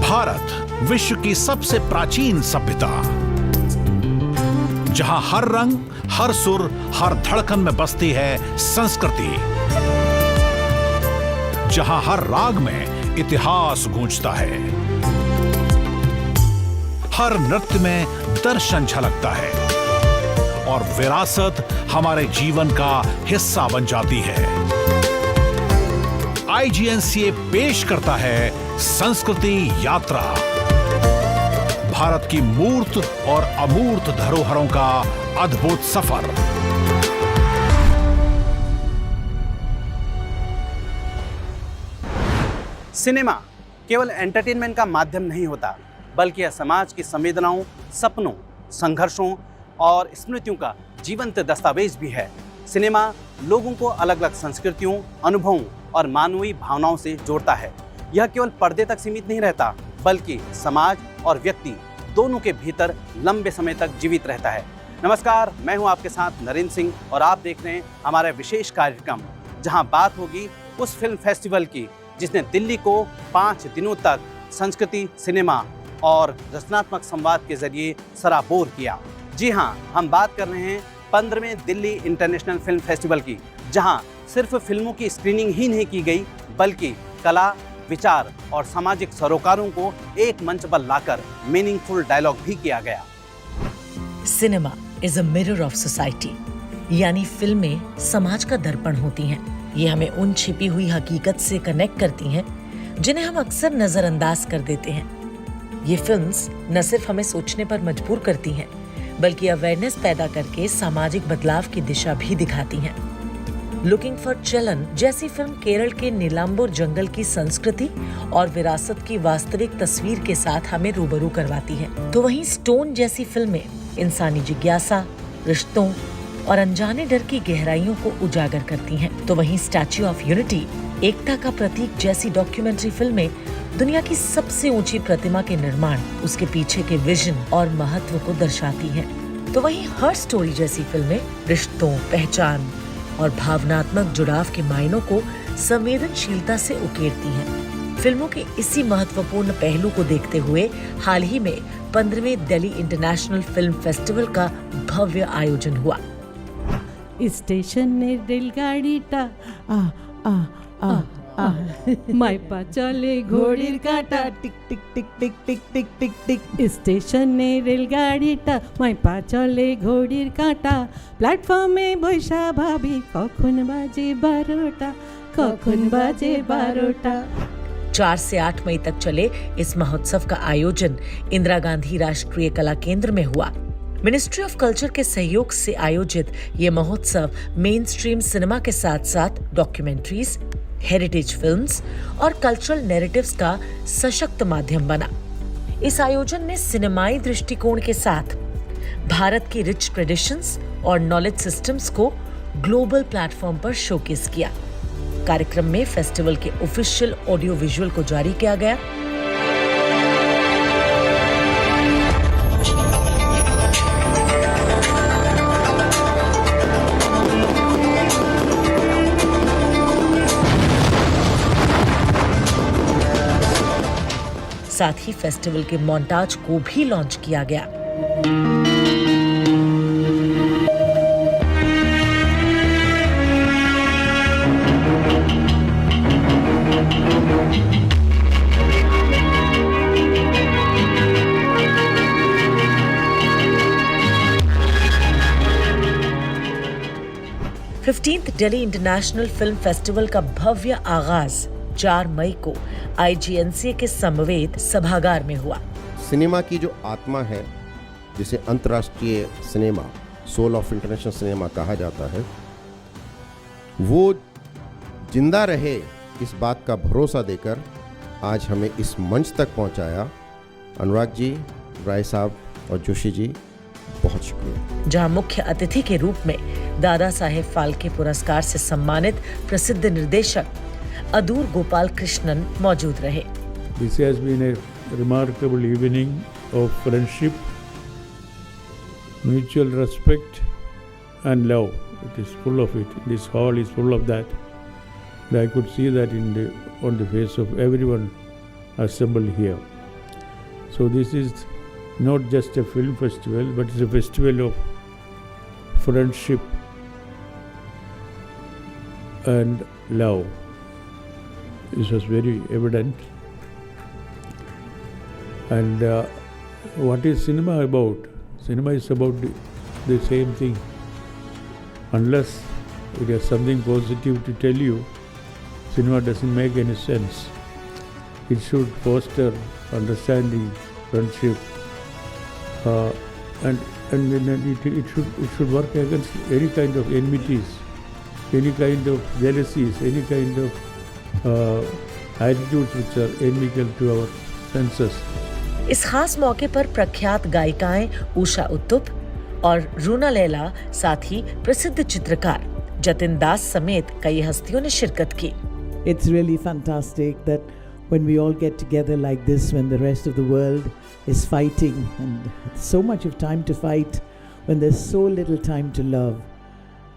भारत विश्व की सबसे प्राचीन सभ्यता, जहां हर रंग, हर सुर, हर धड़कन में बसती है संस्कृति, जहां हर राग में इतिहास गूंजता है, हर नृत्य में दर्शन झलकता है और विरासत हमारे जीवन का हिस्सा बन जाती है। IGNCA पेश करता है संस्कृति यात्रा, भारत की मूर्त और अमूर्त धरोहरों का अद्भुत सफर। सिनेमा केवल एंटरटेनमेंट का माध्यम नहीं होता, बल्कि यह समाज की संवेदनाओं, सपनों, संघर्षों और स्मृतियों का जीवंत दस्तावेज भी है। सिनेमा लोगों को अलग अलग संस्कृतियों, अनुभवों और मानवीय भावनाओं से जोड़ता है। यह केवल पर्दे तक सीमित नहीं रहता, बल्कि समाज और व्यक्ति दोनों के भीतर लंबे समय तक जीवित रहता है। नमस्कार, मैं हूं आपके साथ नरेंद्र सिंह और आप देख रहे हैं हमारा विशेष कार्यक्रम, जहां बात होगी उस फिल्म फेस्टिवल की जिसने दिल्ली को 5 दिनों तक संस्कृति, सिनेमा और रचनात्मक संवाद के जरिए सराबोर किया। जी हाँ, हम बात कर रहे हैं 15वें दिल्ली इंटरनेशनल फिल्म फेस्टिवल की, जहां सिर्फ फिल्मों की स्क्रीनिंग ही नहीं की गई, बल्कि कला, विचार और सामाजिक सरोकारों को एक मंच पर लाकर मीनिंगफुल डायलॉग भी किया गया। Cinema is a mirror of society, यानी फिल्में समाज का दर्पण होती हैं। ये हमें उन छिपी हुई हकीकत से कनेक्ट करती हैं जिन्हें हम अक्सर नजरअंदाज कर देते हैं। ये फिल्म्स न सिर्फ हमें सोचने पर मजबूर करती हैं, बल्कि अवेयरनेस पैदा करके सामाजिक बदलाव की दिशा भी दिखाती हैं। लुकिंग फॉर चलन जैसी फिल्म केरल के नीलांबुर जंगल की संस्कृति और विरासत की वास्तविक तस्वीर के साथ हमें रूबरू करवाती है, तो वहीं स्टोन जैसी फिल्में इंसानी जिज्ञासा, रिश्तों और अनजाने डर की गहराइयों को उजागर करती हैं। तो वहीं स्टैच्यू ऑफ यूनिटी, एकता का प्रतीक जैसी डॉक्यूमेंट्री फिल्में दुनिया की सबसे ऊंची प्रतिमा के निर्माण, उसके पीछे के विजन और महत्व को दर्शाती हैं। तो वहीं हर स्टोरी जैसी फिल्में रिश्तों, पहचान और भावनात्मक जुड़ाव के मायनों को संवेदनशीलता से उकेरती हैं। फिल्मों के इसी महत्वपूर्ण पहलू को देखते हुए हाल ही में 15वें दिल्ली इंटरनेशनल फिल्म फेस्टिवल का भव्य आयोजन हुआ। स्टेशन ने रेलगाड़ीटा आ आ आ आ माइपा चले घोड़ीर काटा टिक टिक टिक टिक टिक टिक टिक टिक। स्टेशन ने रेलगाड़ीटा माइपा चले घोड़ीर काटा, प्लेटफर्मे बৈশা भाभी कखन बाजे 12টা, कखन बाजे 12টা। 4 से 8 मई तक चले इस महोत्सव का आयोजन इंदिरा गांधी राष्ट्रीय कला केंद्र में हुआ। मिनिस्ट्री ऑफ कल्चर के सहयोग से आयोजित ये महोत्सव मेन स्ट्रीम सिनेमा के साथ साथ डॉक्यूमेंट्रीज, हेरिटेज फिल्म्स और कल्चरल नैरेटिव्स का सशक्त माध्यम बना। इस आयोजन ने सिनेमाई दृष्टिकोण के साथ भारत की रिच ट्रेडिशंस और नॉलेज सिस्टम्स को ग्लोबल प्लेटफॉर्म पर शोकेस किया। कार्यक्रम में फेस्टिवल के ऑफिशियल ऑडियो विजुअल को जारी किया गया। साथ ही फेस्टिवल के मोन्टाज को भी लॉन्च किया गया। दिल्ली इंटरनेशनल फिल्म फेस्टिवल का भव्य आगाज 4 मई को IGNCA के समवेत सभागार में हुआ। सिनेमा की जो आत्मा है, जिसे अंतर्राष्ट्रीय सिनेमा, सोल ऑफ इंटरनेशनल सिनेमा कहा जाता है, वो जिंदा रहे इस बात का भरोसा देकर आज हमें इस मंच तक पहुंचाया। अनुराग जी, राय साहब और जोशी जी, बहुत शुक्रिया। जहां मुख्य अतिथि के रूप में दादा साहेब फाल्के पुरस्कार से सम्मानित प्रसिद्ध निर्देशक अदूर गोपाल कृष्णन मौजूद रहे। This has been a remarkable evening of friendship, mutual respect and love. It is full of it. This hall is full of that. And I could see that on the face of everyone assembled here. So this is not just a film festival, but it's a festival of friendship and love. This was very evident. And what is cinema about? Cinema is about the same thing. Unless it has something positive to tell you, cinema doesn't make any sense. It should foster understanding, friendship, and it should work against any kind of enmities, any kind of jealousies, any kind of attitudes which are inimical to our senses. इस खास मौके पर प्रख्यात गायिकाएं उषा उत्तुप और रूना लैला, साथ ही प्रसिद्ध चित्रकार जतिन दास समेत कई हस्तियों ने शिरकत की। It's really fantastic that when we all get together like this, when the rest of the world is fighting and so much of time to fight, when there's so little time to love,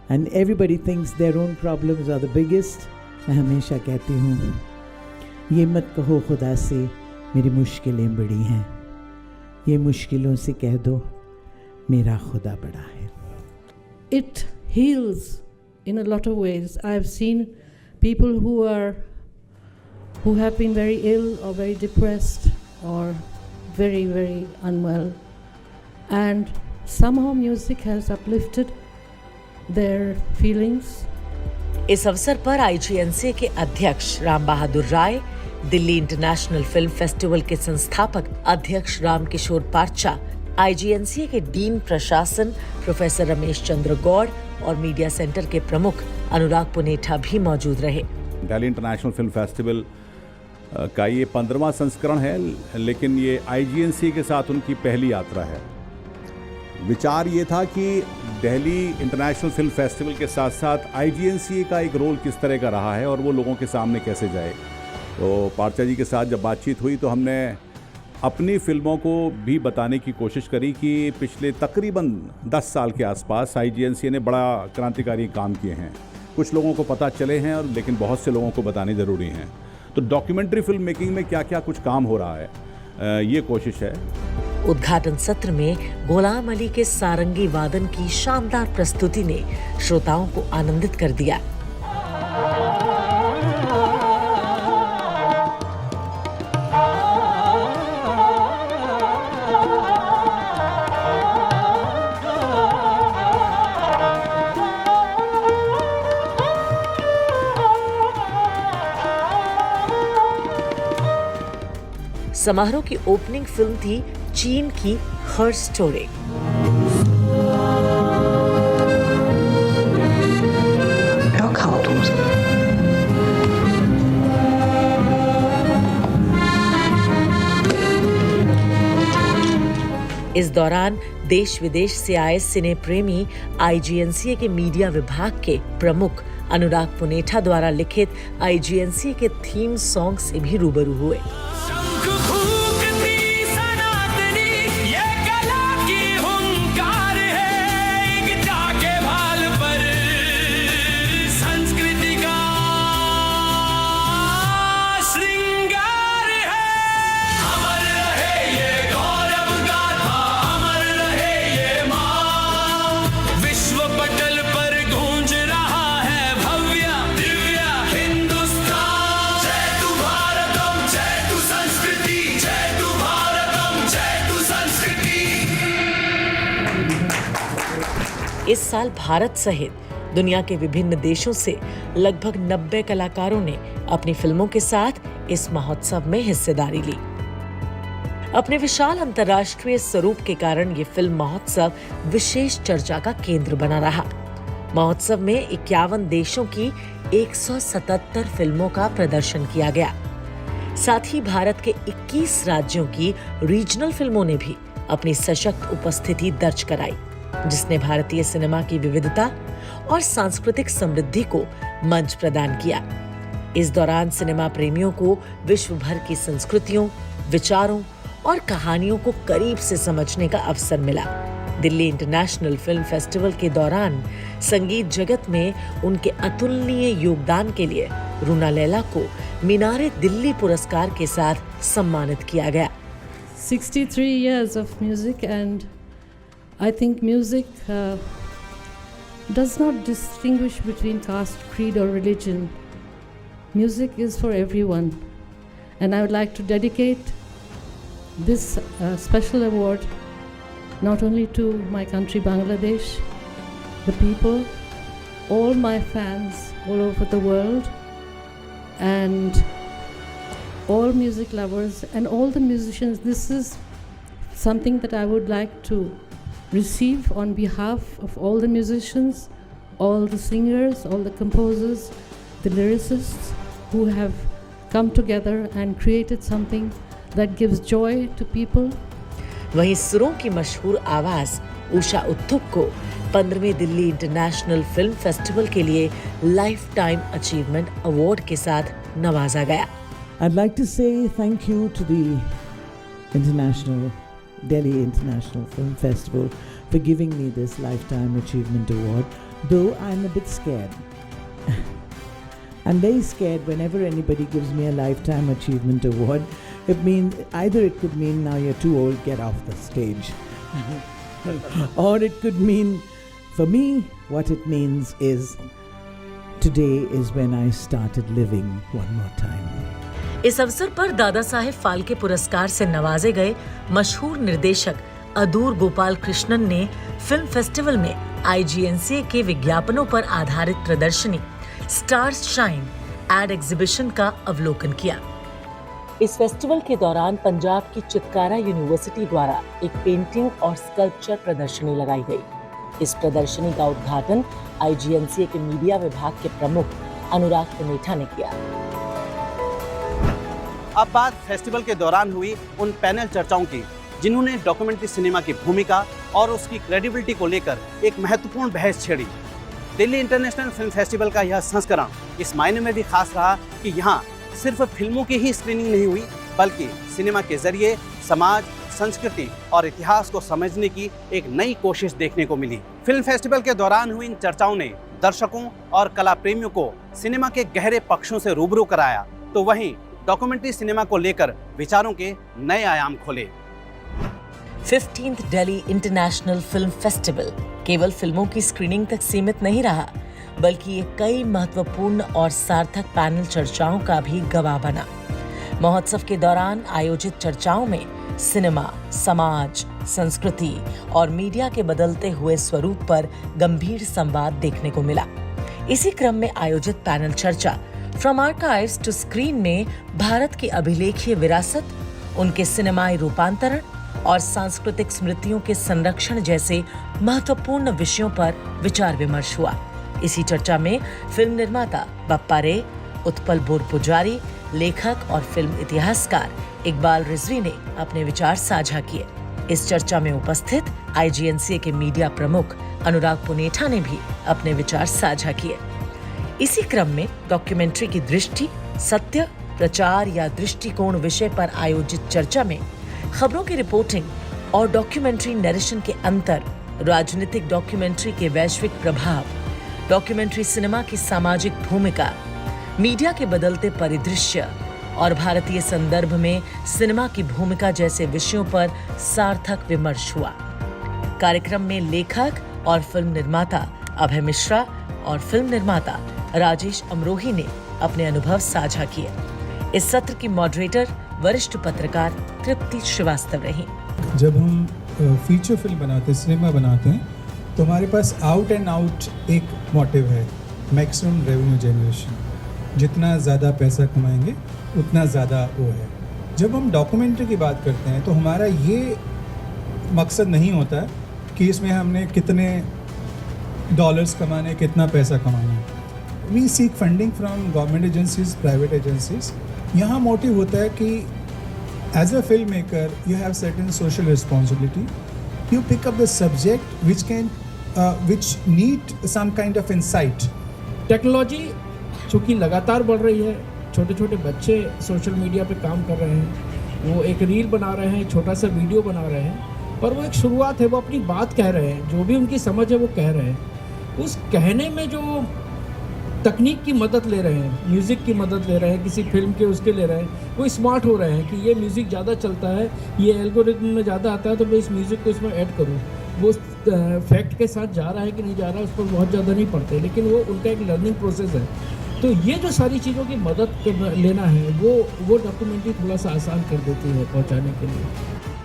and everybody thinks their own problems are the biggest, मैं हमेशा कहती हूँ ये मत कहो खुदा से मेरी मुश्किलें बड़ी हैं, ये मुश्किलों से कह दो मेरा खुदा बड़ा है। It heals in a lot of ways. I've seen people who have been very ill or very depressed or very, very unwell, and somehow music has uplifted their feelings. इस अवसर पर IGNCA के अध्यक्ष राम बहादुर राय, दिल्ली इंटरनेशनल फिल्म फेस्टिवल के संस्थापक अध्यक्ष Ram Kishore पार्चा, IGNCA के dean प्रशासन प्रोफेसर रमेश चंद्र गौड़ और मीडिया सेंटर के प्रमुख अनुराग पुनेठा भी मौजूद रहे। दिल्ली इंटरनेशनल फिल्म फेस्टिवल का ये 15वां संस्करण है, लेकिन ये IGNCA के साथ उनकी पहली यात्रा है। विचार ये था कि दिल्ली इंटरनेशनल फिल्म फेस्टिवल के साथ साथ IGNCA का एक रोल किस तरह का रहा है और वो लोगों के सामने कैसे जाए। तो पार्चा जी के साथ जब बातचीत हुई तो हमने अपनी फिल्मों को भी बताने की कोशिश करी कि पिछले तकरीबन 10 साल के आसपास IGNCA ने बड़ा क्रांतिकारी काम किए हैं। कुछ लोगों को पता चले हैं और लेकिन बहुत से लोगों को बताने ज़रूरी हैं। तो डॉक्यूमेंट्री फिल्म मेकिंग में क्या क्या कुछ काम हो रहा है, ये कोशिश है। उद्घाटन सत्र में गुलाम अली के सारंगी वादन की शानदार प्रस्तुति ने श्रोताओं को आनंदित कर दिया। समारोह की ओपनिंग फिल्म थी चीन की हर स्टोरी। इस दौरान देश विदेश से आए सिने प्रेमी IGNCA के मीडिया विभाग के प्रमुख अनुराग पुनेठा द्वारा लिखित IGNCA के थीम सॉन्ग से भी रूबरू हुए। इस साल भारत सहित दुनिया के विभिन्न देशों से लगभग 90 कलाकारों ने अपनी फिल्मों के साथ इस महोत्सव में हिस्सेदारी ली। अपने विशाल अंतर्राष्ट्रीय स्वरूप के कारण ये फिल्म महोत्सव विशेष चर्चा का केंद्र बना रहा। महोत्सव में 51 देशों की 177 फिल्मों का प्रदर्शन किया गया। साथ ही भारत के 21 राज्यों की रीजनल फिल्मों ने भी अपनी सशक्त उपस्थिति दर्ज कराई, जिसने भारतीय सिनेमा की विविधता और सांस्कृतिक समृद्धि को मंच प्रदान किया। इस दौरान सिनेमा प्रेमियों को विश्व भर की संस्कृतियों, विचारों और कहानियों को करीब से समझने का अवसर मिला। दिल्ली इंटरनेशनल फिल्म फेस्टिवल के दौरान संगीत जगत में उनके अतुलनीय योगदान के लिए रूना लैला को मीनारे दिल्ली पुरस्कार के साथ सम्मानित किया गया। 63 years of music, and I think music does not distinguish between caste, creed, or religion. Music is for everyone, and I would like to dedicate this special award not only to my country Bangladesh, the people, all my fans all over the world, and all music lovers and all the musicians. This is something that I would like to receive on behalf of all the musicians, all the singers, all the composers, the lyricists who have come together and created something that gives joy to people. वहीं सुरों की मशहूर आवाज उषा उत्थुप को 15वें Delhi international film festival के लिए life time achievement award के साथ नवाजा गया। I'd like to say thank you to the Delhi International Film Festival for giving me this Lifetime Achievement Award, though I'm a bit scared. I'm very scared whenever anybody gives me a Lifetime Achievement Award. It means either it could mean now you're too old, get off the stage. Or it could mean, for me, what it means is today is when I started living one more time. इस अवसर पर दादा साहेब फाल्के पुरस्कार से नवाजे गए मशहूर निर्देशक अदूर गोपाल कृष्णन ने film festival में IGNCA के विज्ञापनों पर आधारित प्रदर्शनी स्टार्स शाइन एड एग्जीबिशन का अवलोकन किया। इस फेस्टिवल के दौरान पंजाब की चितकारा यूनिवर्सिटी द्वारा एक पेंटिंग और स्कल्पचर प्रदर्शनी लगाई गई। इस प्रदर्शनी का उद्घाटन IGNCA के मीडिया विभाग के प्रमुख अनुराग पुनेठा ने किया। अब बात फेस्टिवल के दौरान हुई उन पैनल चर्चाओं की जिन्होंने डॉक्यूमेंट्री सिनेमा की भूमिका और उसकी क्रेडिबिलिटी को लेकर एक महत्वपूर्ण बहस छेड़ी। दिल्ली इंटरनेशनल फिल्म फेस्टिवल का यह संस्करण इस मायने में भी खास रहा कि यहाँ सिर्फ फिल्मों की ही स्क्रीनिंग नहीं हुई, बल्कि सिनेमा के जरिए समाज, संस्कृति और इतिहास को समझने की एक नई कोशिश देखने को मिली। फिल्म फेस्टिवल के दौरान हुई इन चर्चाओं ने दर्शकों और कला प्रेमियों को सिनेमा के गहरे पक्षों से रूबरू कराया, तो वहीं डॉक्यूमेंट्री सिनेमा को लेकर विचारों के नए आयाम खोले। 15th Delhi international film festival केवल फिल्मों की स्क्रीनिंग तक सीमित नहीं रहा, बल्कि ये कई महत्वपूर्ण और सार्थक पैनल चर्चाओं का भी गवाह बना। महोत्सव के दौरान आयोजित चर्चाओं में सिनेमा, समाज, संस्कृति और मीडिया के बदलते हुए स्वरूप पर गंभीर संवाद देखने को मिला। इसी क्रम में आयोजित पैनल चर्चा फ्रॉम आर्काइव्स टू स्क्रीन में भारत की अभिलेखीय विरासत, उनके सिनेमाई रूपांतरण और सांस्कृतिक स्मृतियों के संरक्षण जैसे महत्वपूर्ण विषयों पर विचार विमर्श हुआ। इसी चर्चा में फिल्म निर्माता बप्पा रे, उत्पल बोर पुजारी, लेखक और फिल्म इतिहासकार इकबाल रिजवी ने अपने विचार साझा किए। इस चर्चा में उपस्थित IGNCA के मीडिया प्रमुख अनुराग पुनेठा ने भी अपने विचार साझा किए। इसी क्रम में डॉक्यूमेंट्री की दृष्टि, सत्य, प्रचार या दृष्टिकोण विषय पर आयोजित चर्चा में खबरों की रिपोर्टिंग और डॉक्यूमेंट्री नरेशन के अंतर, राजनीतिक डॉक्यूमेंट्री के वैश्विक प्रभाव, डॉक्यूमेंट्री सिनेमा की सामाजिक भूमिका, मीडिया के बदलते परिदृश्य और भारतीय संदर्भ में सिनेमा की भूमिका जैसे विषयों पर सार्थक विमर्श हुआ। कार्यक्रम में लेखक और फिल्म निर्माता अभय मिश्रा और फिल्म निर्माता राजेश अमरोही ने अपने अनुभव साझा किए। इस सत्र की मॉडरेटर वरिष्ठ पत्रकार तृप्ति श्रीवास्तव रही। जब हम फीचर फिल्म बनाते हैं, सिनेमा बनाते हैं, तो हमारे पास आउट एंड आउट एक मोटिव है, मैक्सिमम रेवेन्यू जनरेशन। जितना ज़्यादा पैसा कमाएंगे उतना ज़्यादा वो है। जब हम डॉक्यूमेंट्री की बात करते हैं तो हमारा ये मकसद नहीं होता कि इसमें हमने कितने डॉलर्स कमाने, कितना पैसा कमाना है। We seek funding from government agencies, private agencies. यहाँ मोटिव होता है कि as a film maker you have certain social responsibility, you pick up the subject which need some kind of insight. Technology चूँकि लगातार बढ़ रही है, छोटे छोटे बच्चे सोशल मीडिया पे काम कर रहे हैं, वो एक रील बना रहे हैं, छोटा सा वीडियो बना रहे हैं, पर वो एक शुरुआत है, वो अपनी बात कह रहे हैं, जो भी उनकी समझ है वो कह रहे हैं। उस कहने में जो तकनीक की मदद ले रहे हैं, म्यूज़िक की मदद ले रहे हैं, किसी फिल्म के उसके ले रहे हैं, वो स्मार्ट हो रहे हैं कि ये म्यूज़िक ज़्यादा चलता है, ये एल्गोरिथम में ज़्यादा आता है तो मैं इस म्यूज़िक को इसमें ऐड करूँ। वो फैक्ट के साथ जा रहा है कि नहीं जा रहा है उस पर बहुत ज़्यादा नहीं पड़ते, लेकिन वो उनका एक लर्निंग प्रोसेस है। तो ये जो सारी चीज़ों की मदद लेना है वो डॉक्यूमेंट्री थोड़ा सा आसान कर देती है पहुँचाने के लिए।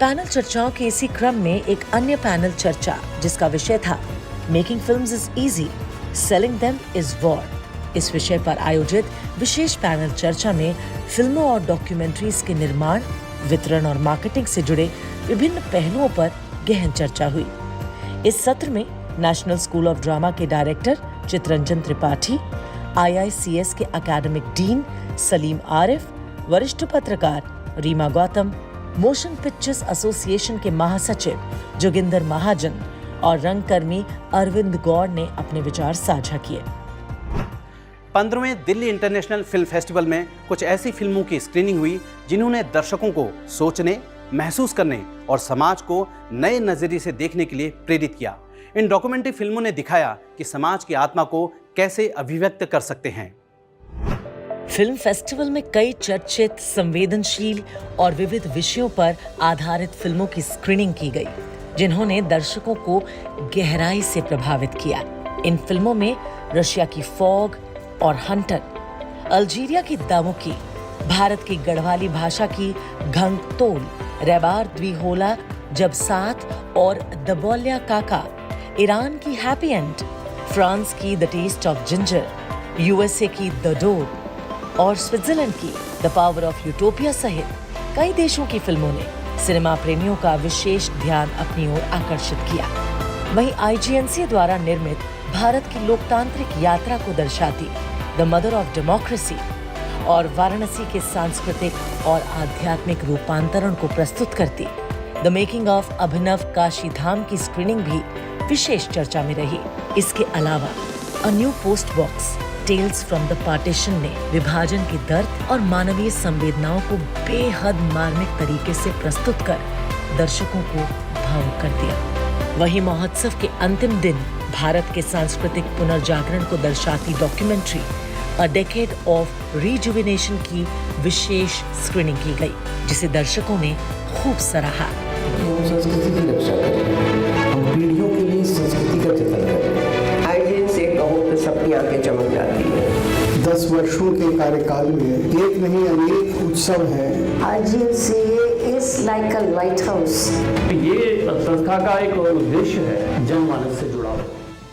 पैनल चर्चाओं के इसी क्रम में एक अन्य पैनल चर्चा जिसका विषय था making films is easy, selling them is war. इस विषय पर आयोजित विशेष पैनल चर्चा में फिल्मों और डॉक्यूमेंट्रीज के निर्माण, वितरण और मार्केटिंग से जुड़े विभिन्न पहलुओं पर गहन चर्चा हुई। इस सत्र में नेशनल स्कूल ऑफ ड्रामा के डायरेक्टर चितरंजन त्रिपाठी, IICS के एकेडमिक डीन सलीम आरिफ, वरिष्ठ पत्रकार Rima Gautam, Motion Pictures Association के महासचिव जोगिंदर महाजन और रंगकर्मी अरविंद गौड़ ने अपने विचार साझा किए। 15वें दिल्ली इंटरनेशनल फिल्म फेस्टिवल में कुछ ऐसी फिल्मों की स्क्रीनिंग हुई जिन्होंने दर्शकों को सोचने, महसूस करने और समाज को नए नजरिए से देखने के लिए प्रेरित किया। इन डॉक्यूमेंट्री फिल्मों ने दिखाया कि समाज की आत्मा को कैसे अभिव्यक्त कर सकते हैं। फिल्म फेस्टिवल में कई चर्चित, संवेदनशील और विविध विषयों पर आधारित फिल्मों की स्क्रीनिंग की गई, जिन्होंने दर्शकों को गहराई से प्रभावित किया। इन फिल्मों में रशिया की फॉग और हंटर, अल्जीरिया की दामुकी, भारत की गढ़वाली भाषा की घंगतोल, रेबार द्विहोला जब साथ और द बोल्या काका, ईरान की हैप्पी एंड, फ्रांस की the taste of ginger, USA की द डोर और स्विट्जरलैंड की द पावर ऑफ यूटोपिया सहित कई देशों की फिल्मों ने सिनेमा प्रेमियों का विशेष ध्यान अपनी ओर आकर्षित किया। वहीं IGNC द्वारा निर्मित भारत की लोकतांत्रिक यात्रा को दर्शाती द मदर ऑफ डेमोक्रेसी और वाराणसी के सांस्कृतिक और आध्यात्मिक रूपांतरण को प्रस्तुत करती the making of Abhinav Kashi Dham की स्क्रीनिंग भी विशेष चर्चा में रही। इसके अलावा a new post box tales from the partition ने विभाजन के दर्द और मानवीय संवेदनाओं को बेहद मार्मिक तरीके से प्रस्तुत कर दर्शकों को भावुक कर दिया। वहीं महोत्सव के अंतिम दिन भारत के सांस्कृतिक पुनर्जागरण को दर्शाती documentary a decade of rejuvenation की विशेष स्क्रीनिंग की गई, जिसे दर्शकों ने खूब सराहा। हम संस्कृति की रक्षा करें, हम पीढ़ियों के लिए संस्कृति का जतन करें। आइडियंस से कहो तो सबकी आंखें चमक जाती है। 10 वर्षों के कार्यकाल में एक नहीं अनेक उत्सव है। IGNC is like a lighthouse. ये संस्था का एक उद्देश्य है जनमानस से जुड़ा हुआ।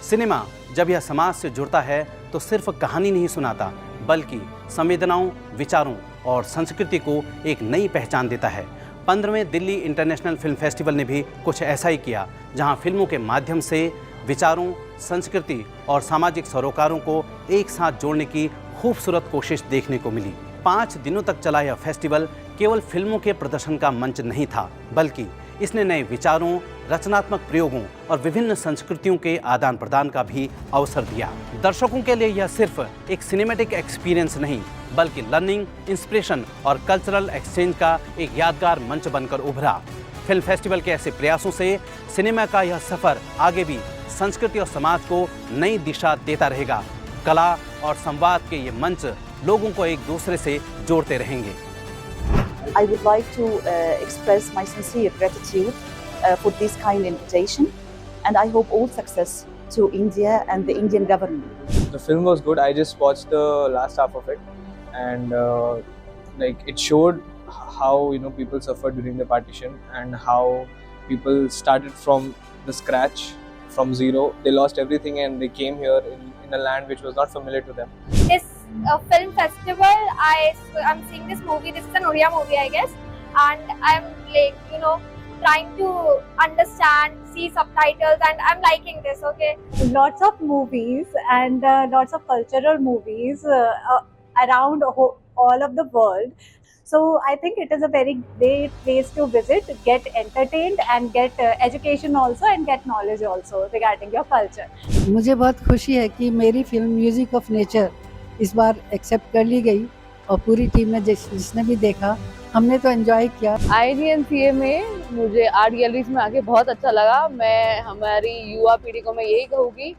सिनेमा जब यह समाज से जुड़ता है तो सिर्फ कहानी नहीं सुनाता, बल्कि संवेदनाओं, विचारों और संस्कृति को एक नई पहचान देता है। 15वें दिल्ली इंटरनेशनल फिल्म फेस्टिवल ने भी कुछ ऐसा ही किया, जहां फिल्मों के माध्यम से विचारों, संस्कृति और सामाजिक सरोकारों को एक साथ जोड़ने की खूबसूरत कोशिश देखने को मिली। 5 दिनों तक चला यह फेस्टिवल केवल फिल्मों के प्रदर्शन का मंच नहीं था, बल्कि इसने नए विचारों, रचनात्मक प्रयोगों और विभिन्न संस्कृतियों के आदान प्रदान का भी अवसर दिया। दर्शकों के लिए यह सिर्फ एक सिनेमैटिक एक्सपीरियंस नहीं, बल्कि लर्निंग, इंस्पिरेशन और कल्चरल एक्सचेंज का एक यादगार मंच बनकर उभरा। फिल्म फेस्टिवल के ऐसे प्रयासों से सिनेमा का यह सफर आगे भी संस्कृति और समाज को नई दिशा देता रहेगा। कला और संवाद के ये मंच लोगों को एक दूसरे से जोड़ते रहेंगे। I would like to express my sincere gratitude for this kind invitation, and I hope all success to India and the Indian government. The film was good. I just watched the last half of it, and like it showed how people suffered during the partition and how people started from the scratch, from zero. They lost everything and they came here in a land which was not familiar to them. This film festival, I'm seeing this movie. This is an Oriya movie, I guess, and I'm like trying to understand, see subtitles, and I'm liking this. Okay, Lots of movies and lots of cultural movies around all of the world. So I think it is a very great place to visit, get entertained and get education also and get knowledge also regarding your culture. मुझे बहुत खुशी है कि मेरी film music of nature इस बार accept कर ली गई और पूरी टीम ने जिसने भी देखा हमने तो एंजॉय किया। IGNCA में मुझे आर्ट गैलरीज में आके बहुत अच्छा लगा। मैं हमारी युवा पीढ़ी को मैं यही कहूँगी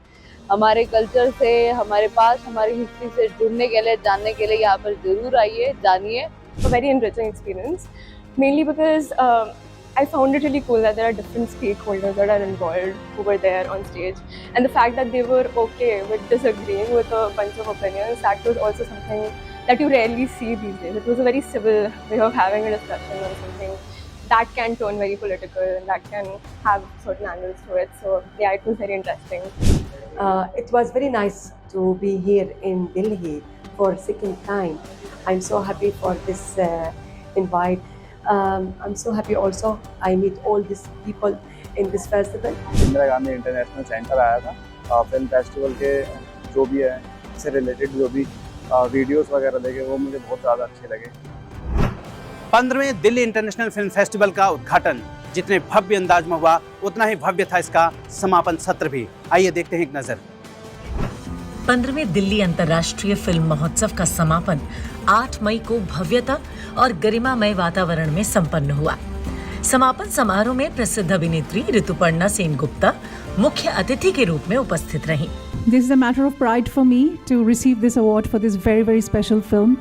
हमारे कल्चर से, हमारे पास, हमारी हिस्ट्री से जुड़ने के लिए, जानने के लिए यहाँ पर जरूर आइए, जानिए. A very enriching experience, mainly because I found it really cool that there are different stakeholders that are involved who were there on stage, and the fact that they were okay with disagreeing with a bunch of opinions, that was also something that you rarely see these days. It was a very civil way of having a discussion on something that can turn very political and that can have certain angles to it. So yeah, it was very interesting. It was very nice to be here in Delhi for a second time. I'm so happy for this invite. I'm so happy also I meet all these people in this festival. Indira Gandhi international centre आया था film festival के जो भी है इससे related जो भी videos वगैरह देखे वो मुझे बहुत ज़्यादा अच्छे लगे. 15वें दिल्ली इंटरनेशनल फिल्म फेस्टिवल का उद्घाटन जितने भव्य अंदाज में हुआ उतना ही भव्य था इसका समापन सत्र भी. आइए देखते हैं एक नजर. 15वें दिल्ली अंतर्राष्ट्रीय फिल्म महोत्सव का समापन 8 मई को भव्यता और गरिमामय वातावरण में संपन्न हुआ. समापन समारोह में प्रसिद्ध अभिनेत्री ऋतुपर्णा सेनगुप्ता मुख्य अतिथि के रूप में उपस्थित रहीं. This is a matter of pride for me to receive this award for this very, very special film.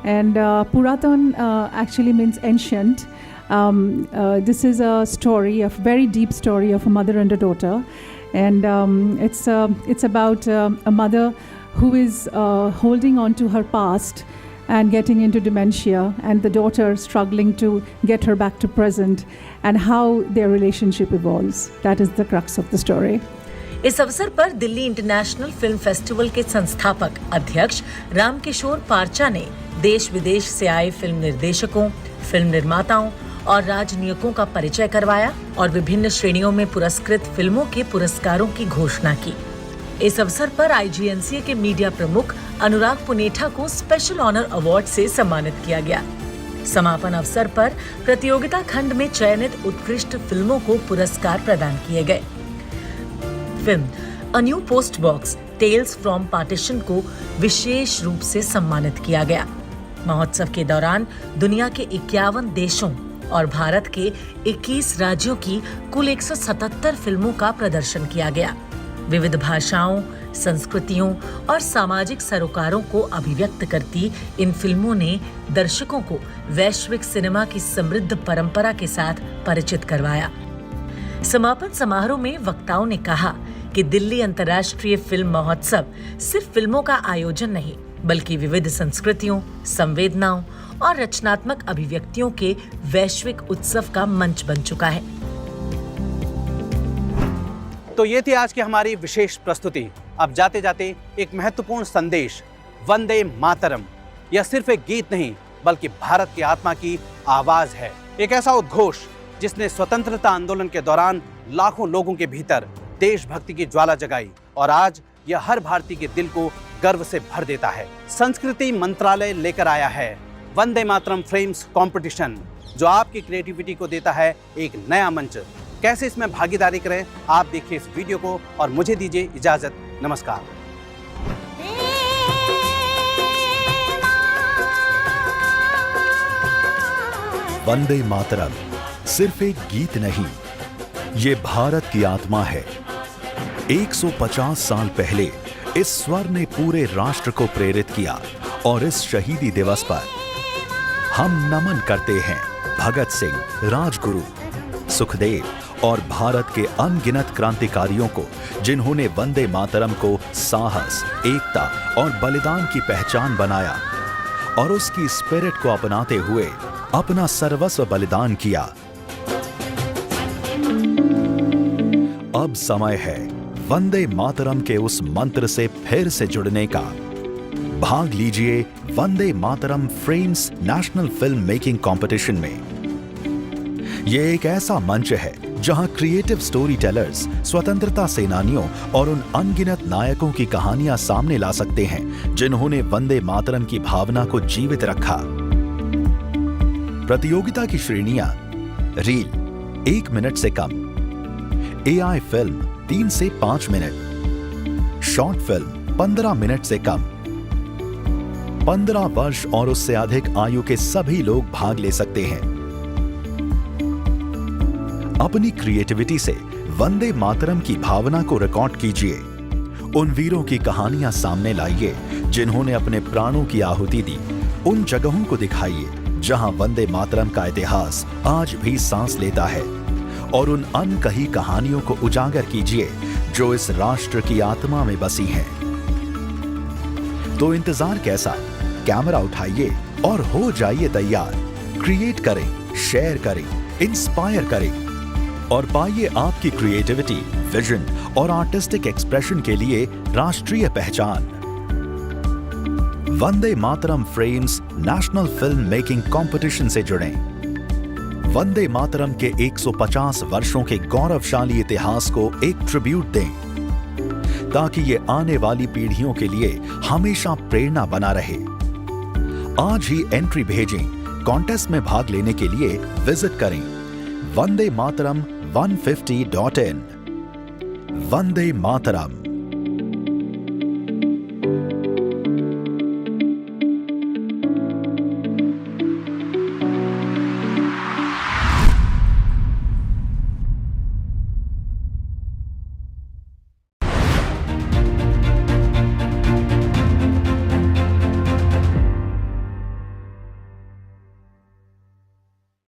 And Puratan actually means ancient. This is a story, a very deep story of a mother and a daughter. And it's about a mother who is holding on to her past and getting into dementia, and the daughter struggling to get her back to present, and how their relationship evolves. That is the crux of the story. इस अवसर पर Delhi international film festival के संस्थापक अध्यक्ष रामकिशोर पार्चा ने देश विदेश से आए फिल्म निर्देशकों, फिल्म निर्माताओं और राजनयिकों का परिचय करवाया और विभिन्न श्रेणियों में पुरस्कृत फिल्मों के पुरस्कारों की घोषणा की. इस अवसर पर IGNCA के मीडिया प्रमुख अनुराग पुनेठा को स्पेशल ऑनर अवार्ड से सम्मानित किया गया. समापन अवसर पर प्रतियोगिता खंड में चयनित उत्कृष्ट फिल्मों को पुरस्कार प्रदान किए गए. Film a new post box tales from partition को विशेष रूप से सम्मानित किया गया. महोत्सव के दौरान दुनिया के 51 देशों और भारत के 21 राज्यों की कुल 177 फिल्मों का प्रदर्शन किया गया. विविध भाषाओं, संस्कृतियों और सामाजिक सरोकारों को अभिव्यक्त करती इन फिल्मों ने दर्शकों को वैश्विक सिनेमा की समृद्ध परंपरा के साथ परिचित करवाया. समापन समारोह में वक्ताओं ने कहा कि दिल्ली अंतर्राष्ट्रीय फिल्म महोत्सव सिर्फ फिल्मों का आयोजन नहीं, बल्कि विविध संस्कृतियों, संवेदनाओं और रचनात्मक अभिव्यक्तियों के वैश्विक उत्सव का मंच बन चुका है. तो ये थी आज की हमारी विशेष प्रस्तुति. अब जाते जाते एक महत्वपूर्ण संदेश. वंदे मातरम यह सिर्फ एक गीत नहीं, बल्कि भारत की आत्मा की आवाज है. एक ऐसा उद्घोष जिसने स्वतंत्रता आंदोलन के दौरान लाखों लोगों के भीतर देशभक्ति की ज्वाला जगाई और आज यह हर भारतीय के दिल को गर्व से भर देता है. संस्कृति मंत्रालय लेकर आया है वंदे मातरम फ्रेम्स कंपटीशन, जो आपकी क्रिएटिविटी को देता है एक नया मंच. कैसे इसमें भागीदारी करें, आप देखिए इस वीडियो को और मुझे दीजिए इजाजत. नमस्कार. वंदे मातरम सिर्फ एक गीत नहीं, ये भारत की आत्मा है. 150 साल पहले इस स्वर ने पूरे राष्ट्र को प्रेरित किया और इस शहीदी दिवस पर हम नमन करते हैं भगत सिंह, राजगुरु, सुखदेव और भारत के अनगिनत क्रांतिकारियों को, जिन्होंने वंदे मातरम को साहस, एकता और बलिदान की पहचान बनाया और उसकी स्पिरिट को अपनाते हुए अपना सर्वस्व बलिदान किया. अब समय है वंदे मातरम के उस मंत्र से फिर से जुड़ने का. भाग लीजिए Vande Mataram frames national film making competition में. यह एक ऐसा मंच है जहां क्रिएटिव स्टोरी टेलर्स स्वतंत्रता सेनानियों और उन अनगिनत नायकों की कहानियां सामने ला सकते हैं जिन्होंने वंदे मातरम की भावना को जीवित रखा. प्रतियोगिता की श्रेणियां रील 1 मिनट से कम, AI फिल्म 3 से 5 मिनट, शॉर्ट फिल्म 15 मिनट से कम. 15 वर्ष और उससे अधिक आयु के सभी लोग भाग ले सकते हैं. अपनी क्रिएटिविटी से वंदे मातरम की भावना को रिकॉर्ड कीजिए. उन वीरों की कहानियां सामने लाइए जिन्होंने अपने प्राणों की आहुति दी। उन जगहों को दिखाइए जहां वंदे मातरम का इतिहास आज भी सांस लेता है, और उन अनकही कहानियों को उजागर कीजिए जो इस राष्ट्र की आत्मा में बसी हैं। तो इंतजार कैसा? कैमरा उठाइए और हो जाइए तैयार। क्रिएट करें, शेयर करें, इंस्पायर करें और पाइए आपकी क्रिएटिविटी, विजन और आर्टिस्टिक एक्सप्रेशन के लिए राष्ट्रीय पहचान। Vande Mataram frames national film making competition से जुड़ें। वंदे मातरम के 150 वर्षों के गौरवशाली इतिहास को एक ट्रिब्यूट दें, ताकि ये आने वाली पीढ़ियों के लिए हमेशा प्रेरणा बना रहे। आज ही एंट्री भेजें। कॉन्टेस्ट में भाग लेने के लिए विजिट करें वंदे मातरम 150.in। वंदे मातरम।